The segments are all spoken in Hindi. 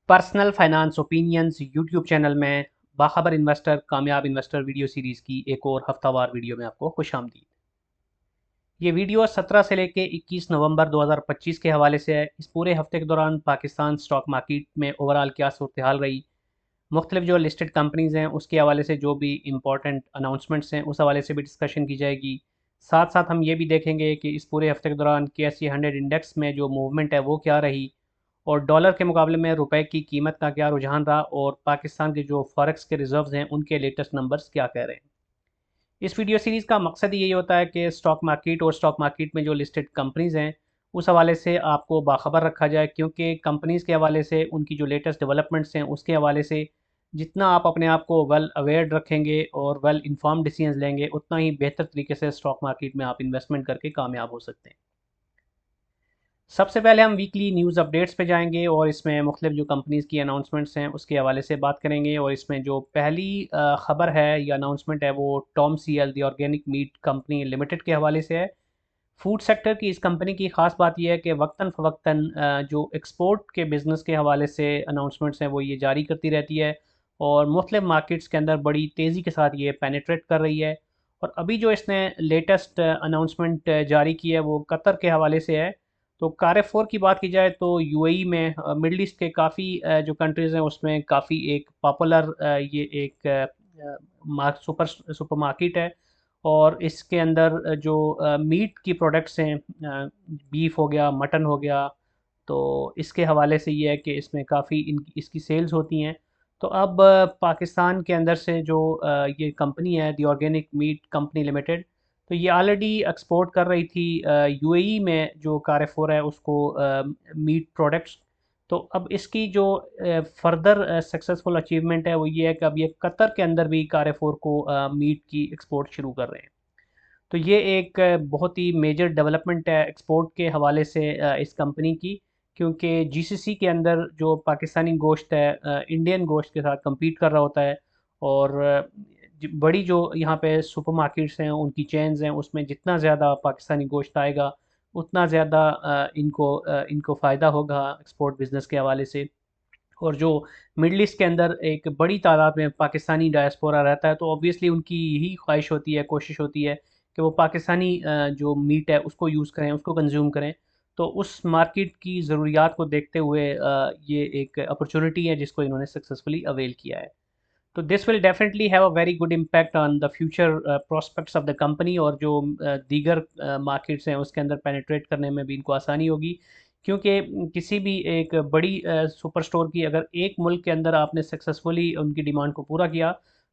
Personal finance opinions YouTube channel में बाखबर इन्वेस्टर कामयाब इन्वेस्टर वीडियो सीरीज़ की एक और हफ्तावार वीडियो में आपको खुशामदीद। ये वीडियो 17 से लेकर 21 नवंबर 2025 के हवाले से है। इस पूरे हफ्ते के दौरान पाकिस्तान स्टॉक मार्केट में ओवरऑल क्या सूरत हाल रही, मुख्तलिफ जो लिस्टेड कंपनीज़ हैं उसके हवाले से जो भी इंपॉर्टेंट अनाउंसमेंट्स हैं उस हवाले से भी डिस्कशन की जाएगी। साथ साथ हम ये भी देखेंगे कि इस पूरे हफ्ते के दौरान KSE 100 इंडेक्स में जो मूवमेंट है वो क्या रही, और डॉलर के मुकाबले में रुपए की कीमत का क्या रुझान रहा, और पाकिस्तान के जो फॉरेक्स के रिजर्व्स हैं उनके लेटेस्ट नंबर्स क्या कह रहे हैं। इस वीडियो सीरीज़ का मकसद यही होता है कि स्टॉक मार्केट और स्टॉक मार्केट में जो लिस्टेड कंपनीज़ हैं उस हवाले से आपको बाखबर रखा जाए, क्योंकि कंपनीज़ के हवाले से उनकी जो लेटेस्ट डेवलपमेंट्स हैं उसके हवाले से जितना आप अपने आप को वेल अवेयर रखेंगे और वेल इन्फॉर्म्ड डिसीजंस लेंगे उतना ही बेहतर तरीके से स्टॉक मार्केट में आप इन्वेस्टमेंट करके कामयाब हो सकते हैं। सबसे पहले हम वीकली न्यूज़ अपडेट्स पे जाएंगे और इसमें मुख्तलिफ जो कंपनीज़ की अनाउंसमेंट्स हैं उसके हवाले से बात करेंगे। और इसमें जो पहली ख़बर है या अनाउंसमेंट है वो टॉम सीएल दी ऑर्गेनिक मीट कंपनी लिमिटेड के हवाले से है। फूड सेक्टर की इस कंपनी की ख़ास बात यह है कि वक्तन फ़वक्तन जो एक्सपोर्ट के बिज़नेस के हवाले से अनाउंसमेंट्स हैं वो ये जारी करती रहती है, और मुख्तलिफ मार्केट्स के अंदर बड़ी तेज़ी के साथ ये पेनिट्रेट कर रही है। और अभी जो इसने लेटेस्ट अनाउंसमेंट जारी की है वो कतर के हवाले से है। तो कार4 की बात की जाए तो यूएई में मिडल ईस्ट के काफ़ी जो कंट्रीज़ हैं उसमें काफ़ी एक पॉपुलर ये एक सुपर मार्केट है। और इसके अंदर जो मीट की प्रोडक्ट्स हैं, बीफ हो गया, मटन हो गया, तो इसके हवाले से ये है कि इसमें काफ़ी इसकी सेल्स होती हैं। तो अब पाकिस्तान के अंदर से जो ये कंपनी है दी ऑर्गेनिक मीट कंपनी लिमिटेड, तो ये ऑलरेडी एक्सपोर्ट कर रही थी यूएई में जो कार4 है उसको मीट प्रोडक्ट्स। तो अब इसकी जो फर्दर सक्सेसफुल अचीवमेंट है वो ये है कि अब ये कतर के अंदर भी कार4 को मीट की एक्सपोर्ट शुरू कर रहे हैं। तो ये एक बहुत ही मेजर डेवलपमेंट है एक्सपोर्ट के हवाले से इस कंपनी की, क्योंकि जीसीसी के अंदर जो पाकिस्तानी गोश्त है इंडियन गोश्त के साथ compete कर रहा होता है। और बड़ी जो यहाँ पे सुपर मार्केट्स हैं उनकी चेन्स हैं उसमें जितना ज़्यादा पाकिस्तानी गोश्त आएगा उतना ज़्यादा इनको फ़ायदा होगा एक्सपोर्ट बिज़नेस के हवाले से। और जो मिडल ईस्ट के अंदर एक बड़ी तादाद में पाकिस्तानी डायस्पोरा रहता है तो ऑब्वियसली उनकी यही ख्वाहिश होती है, कोशिश होती है कि वो पाकिस्तानी जो मीट है उसको यूज़ करें, उसको कंज्यूम करें। तो उस मार्केट की ज़रूरियात को देखते हुए ये एक अपॉर्चुनिटी है जिसको इन्होंने सक्सेसफुली अवेल किया है। तो this will definitely have a very good impact on the future prospects of the company, और जो दीगर मार्केट्स हैं उसके अंदर पेनिट्रेट करने में भी इनको आसानी होगी। क्योंकि किसी भी एक बड़ी सुपर स्टोर की अगर एक मुल्क के अंदर आपने सक्सेसफुली उनकी डिमांड को पूरा किया,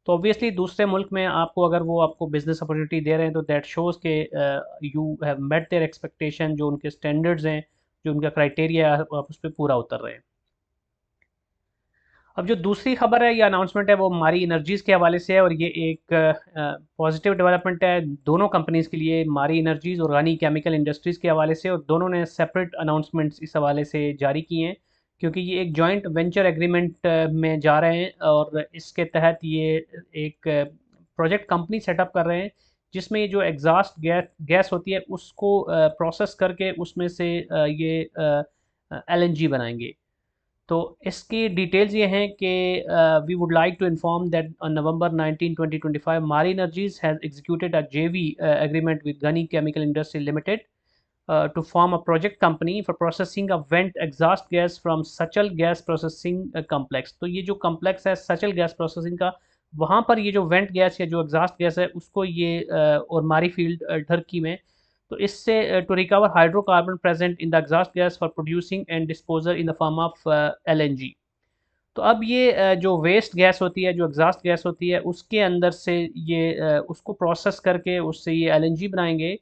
तो ऑब्वियसली दूसरे मुल्क में आपको अगर वो आपको बिजनेस अपॉर्चुनिटी दे रहे हैं तो दैट शोज़ के you have met their expectation, जो उनके स्टैंडर्ड्स हैं, जो उनका क्राइटेरिया है आप उस पर पूरा उतर रहे हैं। अब जो दूसरी खबर है या अनाउंसमेंट है वो मारी एनर्जीज़ के हवाले से है, और ये एक पॉजिटिव डेवलपमेंट है दोनों कंपनीज़ के लिए, मारी एनर्जीज़ और रानी केमिकल इंडस्ट्रीज़ के हवाले से। और दोनों ने सेपरेट अनाउंसमेंट्स इस हवाले से जारी किए हैं, क्योंकि ये एक जॉइंट वेंचर एग्रीमेंट में जा रहे हैं, और इसके तहत ये एक प्रोजेक्ट कंपनी सेटअप कर रहे हैं जिसमें ये जो एग्जॉस्ट गैस होती है उसको प्रोसेस करके उसमें से ये एलएनजी बनाएंगे। तो इसकी डिटेल्स ये हैं कि we would like to inform that on November 19, 2025 Mari Energies has executed a JV agreement with Ghani Chemical Industry Limited to form a project company for processing of vent exhaust gas from सचल गैस प्रोसेसिंग कम्प्लेक्स। तो ये जो कम्प्लेक्स है सचल गैस प्रोसेसिंग का, वहाँ पर ये जो वेंट गैस या जो एग्जॉस्ट गैस है उसको ये और मारी फील्ड टर्की में, तो इससे to recover hydrocarbon present in the exhaust gas for producing and disposal in the form of LNG. तो अब ये जो वेस्ट गैस होती है, जो एग्जॉस्ट गैस होती है, उसके अंदर से ये उसको प्रोसेस करके उससे ये एलएनजी बनाएंगे।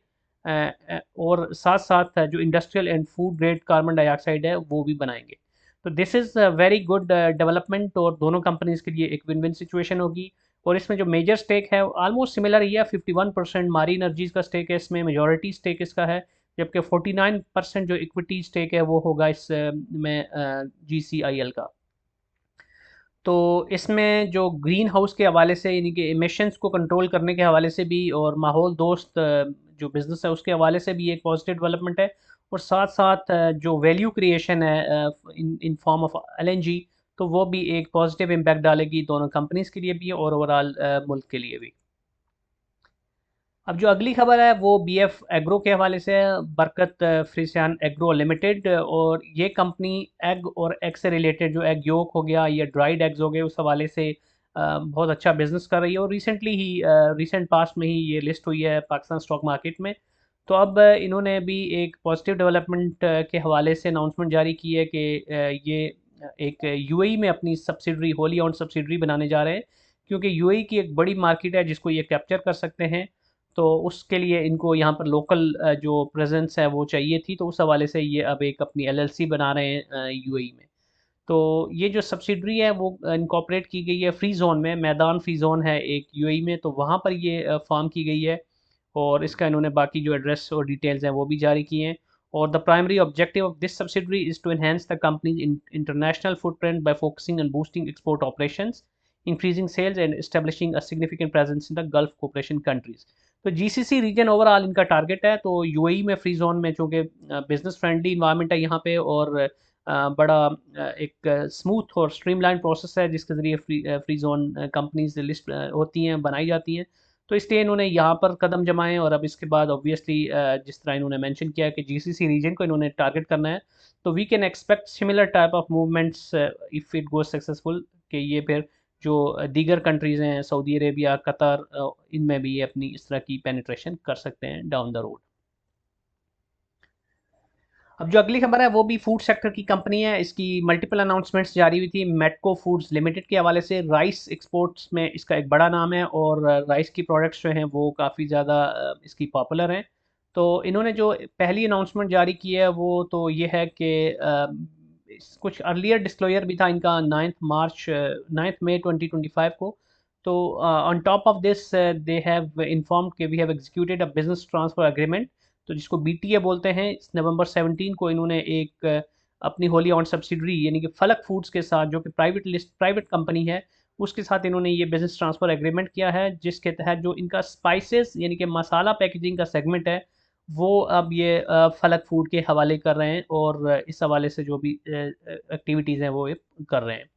और साथ साथ जो industrial and food grade carbon dioxide है वो भी बनाएंगे। तो this is very good development, और दोनों कंपनीज के लिए एक विन विन सिचुएशन होगी। और इसमें जो मेजर स्टेक है ऑलमोस्ट सिमिलर ही है, 51% मारी एनर्जीज का स्टेक है इसमें, मेजॉरिटी स्टेक इसका है। जबकि 49% जो इक्विटी स्टेक है वो होगा इस में GCIL का। तो इसमें जो ग्रीन हाउस के हवाले से यानी कि एमिशंस को कंट्रोल करने के हवाले से भी, और माहौल दोस्त जो बिज़नेस है उसके हवाले से भी एक पॉजिटिव डेवलपमेंट है। और साथ साथ जो वैल्यू क्रिएशन है इन इन फॉर्म ऑफ एलएनजी, तो वो भी एक पॉजिटिव इम्पैक्ट डालेगी दोनों कंपनीज़ के लिए भी और ओवरऑल मुल्क के लिए भी। अब जो अगली खबर है वो बीएफ एग्रो के हवाले से है, बरकत फ्रिसियान एग्रो लिमिटेड। और ये कंपनी एग और एग से रिलेटेड जो एग योक हो गया या ड्राइड एग्स हो गए उस हवाले से बहुत अच्छा बिजनेस कर रही है और रिसेंटली ही रिसेंट पास्ट में ही ये लिस्ट हुई है पाकिस्तान स्टॉक मार्केट में। तो अब इन्होंने भी एक पॉजिटिव डेवलपमेंट के हवाले से अनाउंसमेंट जारी की है कि ये एक यूएई में अपनी सब्सिडरी होली ऑन सब्सिडरी बनाने जा रहे हैं, क्योंकि यूएई की एक बड़ी मार्केट है जिसको ये कैप्चर कर सकते हैं। तो उसके लिए इनको यहाँ पर लोकल जो प्रेजेंस है वो चाहिए थी, तो उस हवाले से ये अब एक अपनी एलएलसी बना रहे हैं यूएई में। तो ये जो सब्सिडरी है वो इनकॉर्पोरेट की गई है फ्री जोन में, मैदान फ्री जोन है एक यूएई में, तो वहाँ पर ये फॉर्म की गई है। और इसका इन्होंने बाकी जो एड्रेस और डिटेल्स हैं वो भी जारी किए हैं। और the primary objective of this subsidiary is to enhance the company's international footprint by focusing on boosting export operations, increasing sales and establishing a significant presence in the Gulf Cooperation Countries. तो जीसीसी रीजन ओवरऑल इनका टारगेट है। तो यूएई में फ्री जोन में चूँकि बिजनेस फ्रेंडली इन्वायरमेंट है यहाँ पे और बड़ा एक स्मूथ और स्ट्रीमलाइन प्रोसेस है जिसके ज़रिए फ्री जोन कंपनीज लिस्ट होती हैं, बनाई जाती हैं। तो इसलिए इन्होंने यहाँ पर कदम जमाए और अब इसके बाद ऑब्वियसली जिस तरह इन्होंने मेंशन किया कि जीसीसी रीजन को इन्होंने टारगेट करना है, तो we can expect similar type of movements if it goes successful, कि ये फिर जो दीगर कंट्रीज़ हैं सऊदी अरेबिया, कतर, इनमें भी ये अपनी इस तरह की पेनिट्रेशन कर सकते हैं डाउन द रोड। अब जो अगली खबर है वो भी फूड सेक्टर की कंपनी है, इसकी मल्टीपल अनाउंसमेंट्स जारी हुई थी मेटको फूड्स लिमिटेड के हवाले से। राइस एक्सपोर्ट्स में इसका एक बड़ा नाम है और राइस की प्रोडक्ट्स जो हैं वो काफ़ी ज़्यादा इसकी पॉपुलर हैं। तो इन्होंने जो पहली अनाउंसमेंट जारी की है वो तो ये है कि कुछ अर्लियर डिस्क्लोजर भी था इनका 9 मई 2025 को। तो on top of this they have informed कि we have executed a business transfer agreement, तो जिसको बीटीए बोलते हैं। नवंबर 17 को इन्होंने एक अपनी होली ऑन सब्सिडरी यानी कि फलक फूड्स के साथ, जो कि प्राइवेट कंपनी है, उसके साथ इन्होंने ये बिजनेस ट्रांसफ़र एग्रीमेंट किया है, जिसके तहत जो इनका स्पाइसेस यानी कि मसाला पैकेजिंग का सेगमेंट है वो अब ये फलक फूड के हवाले कर रहे हैं और इस हवाले से जो भी एक्टिविटीज़ हैं वो ये कर रहे हैं।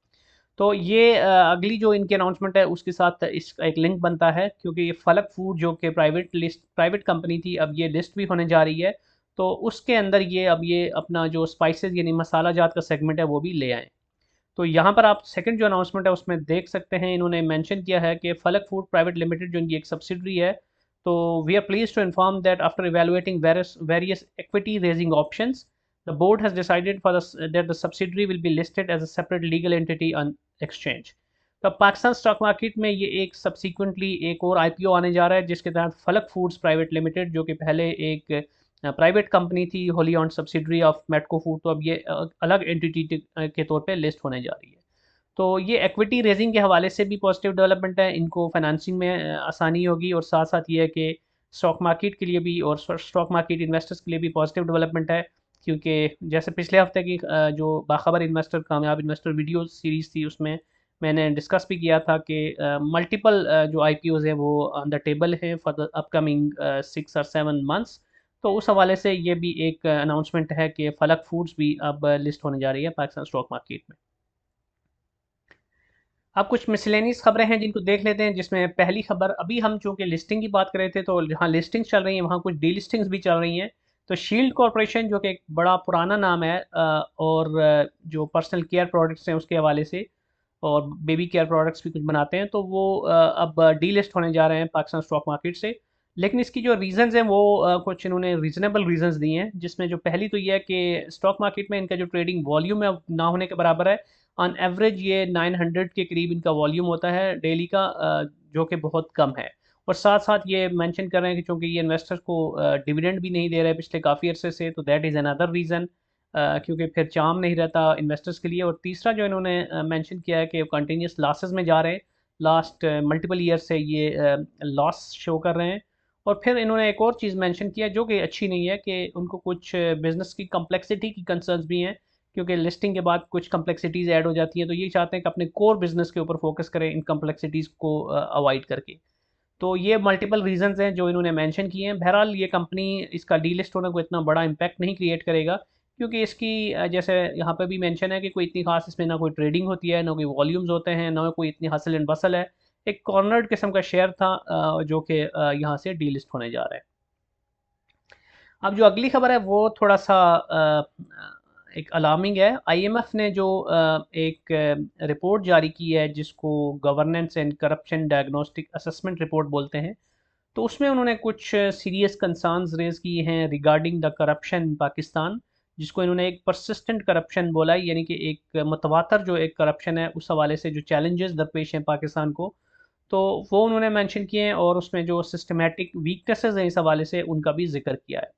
तो ये अगली जो इनकी अनाउंसमेंट है उसके साथ इसका एक लिंक बनता है, क्योंकि ये फलक फूड जो कि प्राइवेट कंपनी थी अब ये लिस्ट भी होने जा रही है। तो उसके अंदर ये अब ये अपना जो स्पाइसेस यानी मसाला जात का सेगमेंट है वो भी ले आए। तो यहाँ पर आप सेकंड जो अनाउंसमेंट है उसमें देख सकते हैं, इन्होंने मेंशन किया है कि फलक फूड प्राइवेट लिमिटेड जो इनकी एक सब्सिडरी है, तो we are pleased to inform that after evaluating various equity raising options, the board has decided that the subsidiary will be listed as a separate legal entity on exchange। तो पाकिस्तान स्टॉक मार्केट में ये एक सब्सिक्वेंटली एक और आईपीओ आने जा रहा है जिसके तहत फलक फूड्स प्राइवेट लिमिटेड, जो कि पहले एक प्राइवेट कंपनी थी wholly owned subsidiary of Metco food, तो अब ये अलग एंटिटी के तौर पे लिस्ट होने जा रही है। तो ये इक्विटी रेजिंग के हवाले से भी पॉजिटिव डेवलपमेंट है, इनको फाइनेंसिंग में आसानी होगी और साथ साथ ये है कि स्टॉक मार्केट के लिए भी और स्टॉक मार्केट इन्वेस्टर्स के लिए भी पॉजिटिव डेवलपमेंट है। क्योंकि जैसे पिछले हफ्ते की जो बाखबर इन्वेस्टर कामयाब इन्वेस्टर वीडियो सीरीज़ थी उसमें मैंने डिस्कस भी किया था कि मल्टीपल जो आईपीओज हैं वो ऑन द टेबल हैं फॉर द अपकमिंग 6 और 7 मंथ्स। तो उस हवाले से ये भी एक अनाउंसमेंट है कि फलक फूड्स भी अब लिस्ट होने जा रही है पाकिस्तान स्टॉक मार्केट में। अब कुछ मिसलेनियस खबरें हैं जिनको देख लेते हैं, जिसमें पहली खबर, अभी हम चूँकि लिस्टिंग की बात कर रहे थे तो जहाँ लिस्टिंग्स चल रही हैं वहाँ कुछ डी लिस्टिंग्स भी चल रही हैं। तो शील्ड कॉरपोरेशन जो कि एक बड़ा पुराना नाम है और जो पर्सनल केयर प्रोडक्ट्स हैं उसके हवाले से और बेबी केयर प्रोडक्ट्स भी कुछ बनाते हैं, तो वो अब डी लिस्ट होने जा रहे हैं पाकिस्तान स्टॉक मार्केट से। लेकिन इसकी जो रीज़न्स हैं वो कुछ इन्होंने रीज़नेबल रीज़न्स दिए हैं, जिसमें जो पहली तो ये है कि स्टॉक मार्केट में इनका जो ट्रेडिंग वॉल्यूम है ना होने के बराबर है। ऑन एवरेज ये 900 के करीब इनका वॉल्यूम होता है डेली का, जो कि बहुत कम है। और साथ साथ ये मेंशन कर रहे हैं कि चूँकि ये इन्वेस्टर्स को डिविडेंड भी नहीं दे रहे पिछले काफ़ी अरसे से, तो दैट इज़ अनदर रीज़न, क्योंकि फिर चार्म नहीं रहता इन्वेस्टर्स के लिए। और तीसरा जो इन्होंने मेंशन किया है कि कंटिन्यूस लॉसेस में जा रहे हैं, लास्ट मल्टीपल ईयर से ये लॉस शो कर रहे हैं। और फिर इन्होंने एक और चीज़ मेंशन किया जो कि अच्छी नहीं है, कि उनको कुछ बिज़नेस की कम्प्लेक्सिटी की कंसर्न्स भी हैं, क्योंकि लिस्टिंग के बाद कुछ कम्प्लेक्सिटीज़ ऐड हो जाती हैं, तो ये चाहते हैं कि अपने कोर बिज़नेस के ऊपर फोकस करें इन कम्प्लेक्सिटीज़ को अवॉइड करके। तो ये मल्टीपल रीजंस हैं जो इन्होंने मेंशन किए हैं। बहरहाल ये कंपनी इसका डीलिस्ट होने को इतना बड़ा इम्पैक्ट नहीं क्रिएट करेगा, क्योंकि इसकी जैसे यहाँ पे भी मेंशन है कि कोई इतनी खास इसमें ना कोई ट्रेडिंग होती है, ना कोई वॉल्यूम्स होते हैं, ना कोई इतनी हसल एंड बसल है। एक कॉर्नर्ड किस्म का शेयर था जो कि यहाँ से डीलिस्ट होने जा रहा है। अब जो अगली खबर है वो थोड़ा सा एक अलार्मिंग है। आईएमएफ ने जो एक रिपोर्ट जारी की है जिसको governance and corruption diagnostic assessment report बोलते हैं, तो उसमें उन्होंने कुछ सीरियस कंसर्न्स रेज किए हैं regarding the corruption in Pakistan, जिसको इन्होंने एक परसिस्टेंट करप्शन बोला है, यानी कि एक मतवातर जो एक करप्शन है उस हवाले से जो चैलेंजेस दरपेश हैं पाकिस्तान को, तो वो उन्होंने मेंशन किए हैं और उसमें जो सिस्टमेटिक वीकनेसेस हैं इस हवाले से उनका भी जिक्र किया है।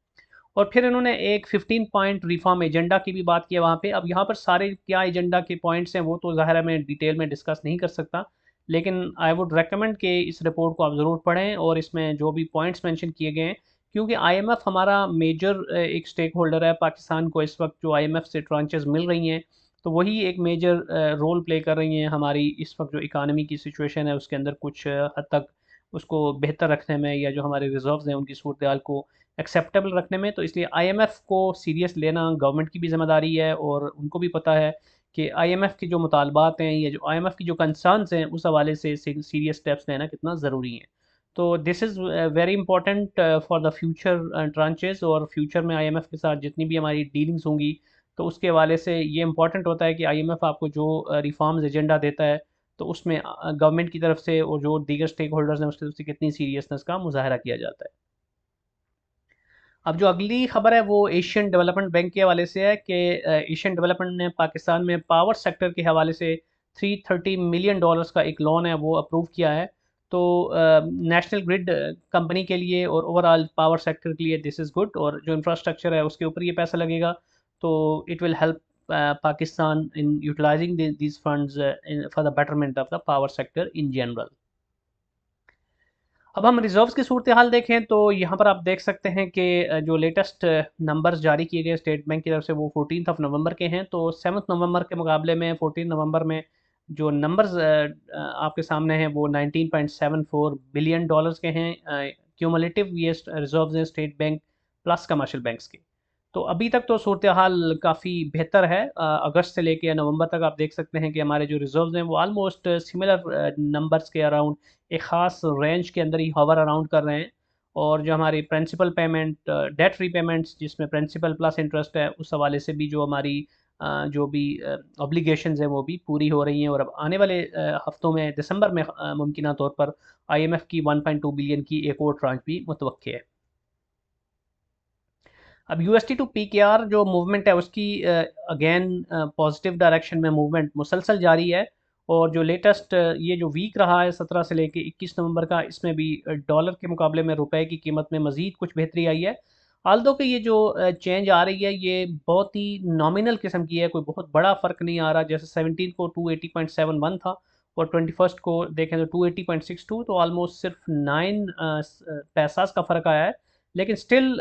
और फिर इन्होंने एक 15 पॉइंट रिफॉर्म एजेंडा की भी बात की है वहाँ पे। अब यहाँ पर सारे क्या एजेंडा के पॉइंट्स हैं वो तो ज़ाहिर है मैं डिटेल में डिस्कस नहीं कर सकता, लेकिन आई वुड रेकमेंड कि इस रिपोर्ट को आप ज़रूर पढ़ें और इसमें जो भी पॉइंट्स मेंशन किए गए हैं, क्योंकि आईएमएफ हमारा मेजर एक स्टेक होल्डर है पाकिस्तान को। इस वक्त जो आईएमएफ से ट्रांचेस मिल रही हैं तो वही एक मेजर रोल प्ले कर रही हैं हमारी इस वक्त जो इकानमी की सिचुएशन है उसके अंदर कुछ हद तक उसको बेहतर रखने में, या जो हमारे रिजर्व्स हैं उनकी सूरत हाल को एक्सेप्टेबल रखने में। तो इसलिए आईएमएफ को सीरियस लेना गवर्नमेंट की भी ज़िम्मेदारी है और उनको भी पता है कि आईएमएफ के जो मुतालबात हैं या जो आईएमएफ की जो कंसर्न्स हैं उस हवाले से सीरियस स्टेप्स लेना कितना ज़रूरी है। तो this is very important for the future tranches, और फ्यूचर में आईएमएफ के साथ जितनी भी हमारी डीलिंग्स होंगी तो उसके हवाले से ये इंपॉर्टेंट होता है कि आईएमएफ आपको जो रिफॉर्म्स एजेंडा देता है तो उसमें गवर्नमेंट की तरफ से और जो दीगर स्टेक होल्डर्स हैं उसकी तरफ से कितनी सीरियसनेस का मुजाहरा किया जाता है। अब जो अगली खबर है वो एशियन डेवलपमेंट बैंक के हवाले से है कि एशियन डेवलपमेंट ने पाकिस्तान में पावर सेक्टर के हवाले से 330 मिलियन डॉलर्स का एक लोन है वो अप्रूव किया है। तो नेशनल ग्रिड कंपनी के लिए और ओवरऑल पावर सेक्टर के लिए दिस इज़ गुड, और जो इंफ्रास्ट्रक्चर है उसके ऊपर ये पैसा लगेगा तो it will help Pakistan in utilising these funds for the betterment of the power sector in general. अब हम रिजर्व्स की सूरत हाल देखें तो यहाँ पर आप देख सकते हैं कि जो लेटेस्ट नंबर्स जारी किए गए स्टेट बैंक की तरफ से वो 14 नवंबर के हैं। तो 7 नवंबर के मुकाबले में 14 नवंबर में जो नंबर्स आपके सामने हैं वो 19.74 बिलियन डॉलर्स के हैं क्यूमुलेटिव ये रिजर्व्स हैं state bank plus commercial banks के। तो अभी तक तो सूरत हाल काफ़ी बेहतर है। अगस्त से लेके नवंबर तक आप देख सकते हैं कि हमारे जो रिजर्व्स हैं वो आलमोस्ट सिमिलर नंबर्स के अराउंड एक ख़ास रेंज के अंदर ही हवर अराउंड कर रहे हैं। और जो हमारी प्रिंसिपल पेमेंट डेट रीपेमेंट्स जिसमें प्रिंसिपल प्लस इंटरेस्ट है उस हवाले से भी जो हमारी जो भी ऑब्लिगेशंस हैं वो भी पूरी हो रही हैं। और अब आने वाले हफ्तों में दिसंबर में मुमकिन तौर पर आईएमएफ की 1.2 बिलियन की एक और ट्रांच भी मुतवक्के है। अब यूएसटी टू पीकेआर जो मूवमेंट है उसकी अगेन पॉजिटिव डायरेक्शन में मूवमेंट मुसलसल जारी है। और जो लेटेस्ट ये जो वीक रहा है 17 से लेके 21 नवंबर का, इसमें भी डॉलर के मुकाबले में रुपए की कीमत में मज़ीद कुछ बेहतरी आई है। आल्दो कि ये जो चेंज आ रही है ये बहुत ही नॉमिनल किस्म की है, कोई बहुत बड़ा फ़र्क नहीं आ रहा। जैसे 17 को 280.71 था और 21 को देखें तो 280.62, तो ऑलमोस्ट सिर्फ 9 पैसास का फ़र्क आया है। लेकिन still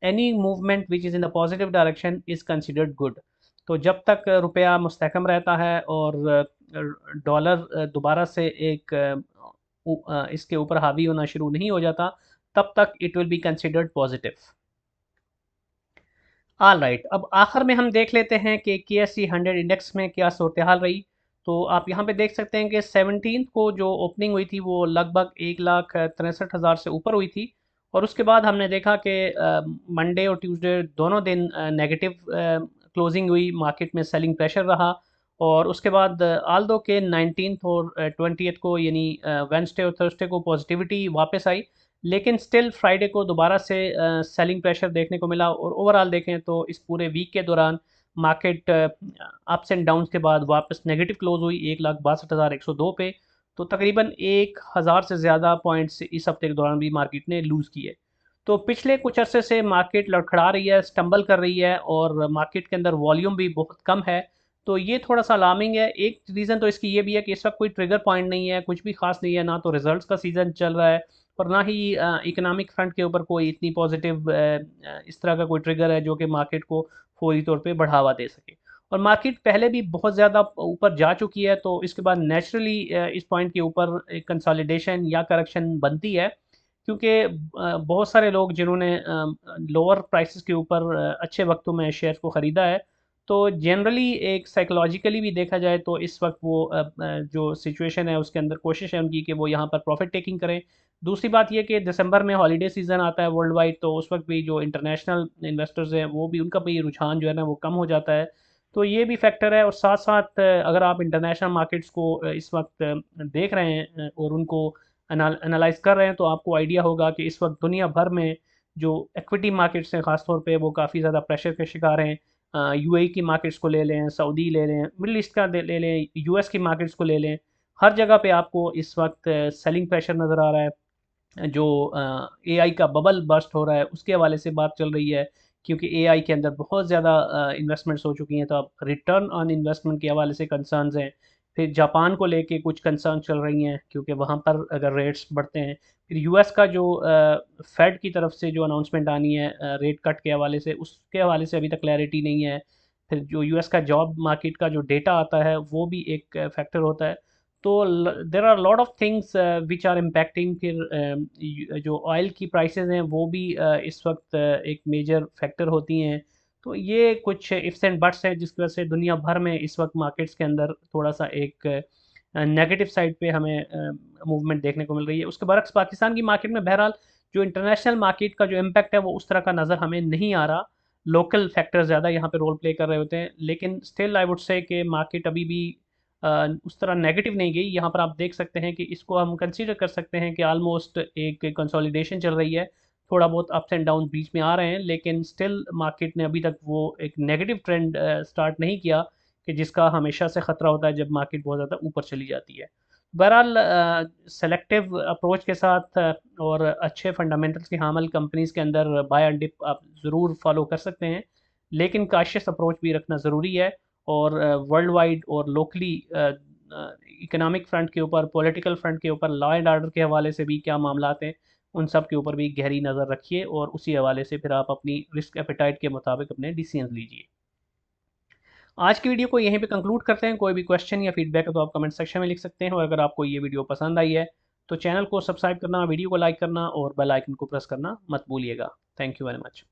any movement which is in the positive direction is considered good. तो जब तक रुपया मुस्तहकम रहता है और डॉलर दोबारा से एक इसके ऊपर हावी होना शुरू नहीं हो जाता, तब तक it will be considered positive. All right, अब आखिर में हम देख लेते हैं कि KSE 100 इंडेक्स में क्या सूरत हाल रही। तो आप यहाँ पे देख सकते हैं कि 17 को जो ओपनिंग हुई थी वो लगभग 1,63,000 से ऊपर हुई थी। और उसके बाद हमने देखा कि मंडे और ट्यूसडे दोनों दिन नेगेटिव क्लोजिंग हुई, मार्केट में सेलिंग प्रेशर रहा। और उसके बाद आल्दो के 19 और 20 को यानी वेंसडे और थर्सडे को पॉजिटिविटी वापस आई, लेकिन स्टिल फ्राइडे को दोबारा से सेलिंग प्रेशर देखने को मिला। और ओवरऑल देखें तो इस पूरे वीक के दौरान मार्केट अप्स एंड डाउन्स के बाद वापस नेगेटिव क्लोज हुई 1,62,102 पे। तो तकरीबन 1,000 से ज़्यादा पॉइंट्स इस हफ्ते के दौरान भी मार्केट ने लूज़ किए। तो पिछले कुछ अरसे से मार्केट लड़खड़ा रही है, स्टम्बल कर रही है और मार्केट के अंदर वॉल्यूम भी बहुत कम है। तो ये थोड़ा सा अलार्मिंग है। एक रीज़न तो इसकी ये भी है कि इस वक्त कोई ट्रिगर पॉइंट नहीं है, कुछ भी खास नहीं है, ना तो रिजल्ट्स का सीज़न चल रहा है और ना ही इकोनॉमिक फ्रंट के ऊपर कोई इतनी पॉजिटिव इस तरह का कोई ट्रिगर है जो कि मार्केट को फौरी तौर पे बढ़ावा दे सके। और मार्केट पहले भी बहुत ज़्यादा ऊपर जा चुकी है, तो इसके बाद नेचुरली इस पॉइंट के ऊपर एक कंसोलिडेशन या करेक्शन बनती है। क्योंकि बहुत सारे लोग जिन्होंने लोअर प्राइसेस के ऊपर अच्छे वक्तों में शेयर को ख़रीदा है, तो जनरली एक साइकोलॉजिकली भी देखा जाए तो इस वक्त वो जो सिचुएशन है उसके अंदर कोशिश है उनकी कि वो यहाँ पर प्रॉफिट टेकिंग करें। दूसरी बात ये कि दिसंबर में हॉलीडे सीज़न आता है वर्ल्ड वाइड, तो उस वक्त भी जो इंटरनेशनल इन्वेस्टर्स हैं वो भी, उनका भी रुझान जो है ना वो कम हो जाता है। तो ये भी फैक्टर है। और साथ साथ अगर आप इंटरनेशनल मार्केट्स को इस वक्त देख रहे हैं और उनको एनालाइज कर रहे हैं, तो आपको आइडिया होगा कि इस वक्त दुनिया भर में जो इक्विटी मार्केट्स हैं ख़ासतौर पे वो काफ़ी ज़्यादा प्रेशर के शिकार हैं। यूएई की मार्केट्स को ले लें, सऊदी ले लें, मिडल ईस्ट का ले लें, यूएस की मार्केट्स को ले लें, हर जगह पे आपको इस वक्त सेलिंग प्रेशर नज़र आ रहा है। जो एआई का बबल बस्ट हो रहा है उसके हवाले से बात चल रही है, क्योंकि एआई के अंदर बहुत ज़्यादा इन्वेस्टमेंट्स हो चुकी हैं, तो अब रिटर्न ऑन इन्वेस्टमेंट के हवाले से कंसर्न्स हैं। फिर जापान को लेके कुछ कंसर्न चल रही हैं, क्योंकि वहाँ पर अगर रेट्स बढ़ते हैं, फिर यूएस का जो फेड की तरफ से जो अनाउंसमेंट आनी है रेट कट के हवाले से, उसके हवाले से अभी तक क्लैरिटी नहीं है। फिर जो यूएस का जॉब मार्केट का जो डेटा आता है वो भी एक फैक्टर होता है। तो there are lot of things which are impacting. फिर जो ऑयल की प्राइसेस हैं वो भी इस वक्त एक मेजर फैक्टर होती हैं। तो ये कुछ इफ्स एंड बट्स हैं जिसकी वजह से दुनिया भर में इस वक्त मार्केट्स के अंदर थोड़ा सा एक नेगेटिव साइड पे हमें मूवमेंट देखने को मिल रही है। उसके बरक्स पाकिस्तान की मार्केट में बहरहाल जो इंटरनेशनल मार्केट का जो इम्पैक्ट है वो उस तरह का नज़र हमें नहीं आ रहा। लोकल फैक्टर ज़्यादा यहाँ पे रोल प्ले कर रहे होते हैं, लेकिन स्टिल आई वुड से कि मार्केट अभी भी उस तरह नेगेटिव नहीं गई। यहाँ पर आप देख सकते हैं कि इसको हम कंसीडर कर सकते हैं कि आलमोस्ट एक कंसोलिडेशन चल रही है। थोड़ा बहुत अप्स एंड डाउन बीच में आ रहे हैं, लेकिन स्टिल मार्केट ने अभी तक वो एक नेगेटिव ट्रेंड स्टार्ट नहीं किया कि जिसका हमेशा से ख़तरा होता है जब मार्केट बहुत ज़्यादा ऊपर चली जाती है। बहरहाल सेलेक्टिव अप्रोच के साथ और अच्छे फंडामेंटल्स की हामल कंपनीज़ के अंदर बाय एंड डिप आप ज़रूर फॉलो कर सकते हैं, लेकिन काशियस अप्रोच भी रखना ज़रूरी है। और वर्ल्ड वाइड और लोकली इकोनॉमिक फ्रंट के ऊपर, पॉलिटिकल फ्रंट के ऊपर, लॉ एंड ऑर्डर के हवाले से भी क्या मामलात हैं, उन सब के ऊपर भी गहरी नज़र रखिए और उसी हवाले से फिर आप अपनी रिस्क एपेटाइट के मुताबिक अपने डिसीजन लीजिए। आज की वीडियो को यहीं पे कंक्लूड करते हैं। कोई भी क्वेश्चन या फीडबैक है तो आप कमेंट सेक्शन में लिख सकते हैं, और अगर आपको ये वीडियो पसंद आई है तो चैनल को सब्सक्राइब करना, वीडियो को लाइक करना और बेल आइकन को प्रेस करना मत भूलिएगा। Thank you very much.